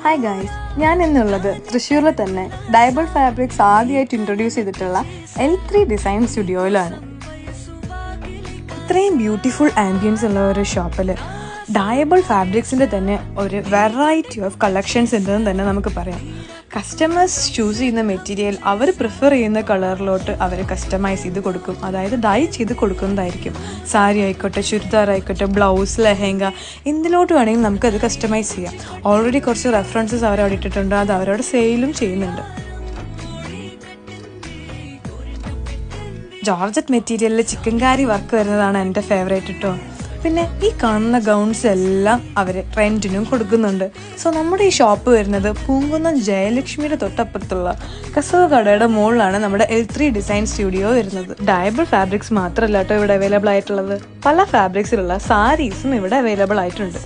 Hi guys, ഞാൻ ഇന്നുള്ളത് തൃശ്ശൂരിൽ തന്നെ ഡയബിൾ ഫാബ്രിക്സ് ആദ്യമായിട്ട് ഇൻട്രൊഡ്യൂസ് ചെയ്തിട്ടുള്ള L3 ഡിസൈൻ സ്റ്റുഡിയോയിലാണ്. ഇത്രയും ബ്യൂട്ടിഫുൾ ആംബിയൻസ് ഉള്ള ഒരു ഷോപ്പിൽ ഡയബിൾ ഫാബ്രിക്സിൻ്റെ തന്നെ ഒരു വെറൈറ്റി ഓഫ് കളക്ഷൻസ് ഉണ്ടെന്ന് തന്നെ നമുക്ക് പറയാം. കസ്റ്റമേഴ്സ് ചൂസ് ചെയ്യുന്ന മെറ്റീരിയൽ അവർ പ്രിഫർ ചെയ്യുന്ന കളറിലോട്ട് അവർ കസ്റ്റമൈസ് ചെയ്ത് കൊടുക്കും, അതായത് ഡൈ ചെയ്ത് കൊടുക്കുന്നതായിരിക്കും. സാരി ആയിക്കോട്ടെ, ചുരിദാർ ആയിക്കോട്ടെ, ബ്ലൗസ്, ലെഹങ്ക, എന്തിലോട്ട് വേണമെങ്കിലും നമുക്കത് കസ്റ്റമൈസ് ചെയ്യാം. ഓൾറെഡി കുറച്ച് റെഫറൻസസ് അവരവിടെ ഇട്ടിട്ടുണ്ട്, അത് അവരവിടെ സെയിലും ചെയ്യുന്നുണ്ട്. ജോർജറ്റ് മെറ്റീരിയലിൽ ചിക്കൻ കാരി വർക്ക് വരുന്നതാണ് എൻ്റെ ഫേവറേറ്റ് കേട്ടോ. പിന്നെ ഈ കാണുന്ന ഗൗൺസ് എല്ലാം അവർ റെൻറ്റിനും കൊടുക്കുന്നുണ്ട്. സോ നമ്മുടെ ഈ ഷോപ്പ് വരുന്നത് പൂങ്കുന്നം ജയലക്ഷ്മിയുടെ തൊട്ടപ്പുറത്തുള്ള കസവ് കടയുടെ മുകളിലാണ് നമ്മുടെ L3 ഡിസൈൻ സ്റ്റുഡിയോ വരുന്നത്. ഡയബിൾ ഫാബ്രിക്സ് മാത്രമല്ല കേട്ടോ ഇവിടെ അവൈലബിൾ ആയിട്ടുള്ളത്, പല ഫാബ്രിക്സിലുള്ള സാരീസും ഇവിടെ അവൈലബിൾ ആയിട്ടുണ്ട്.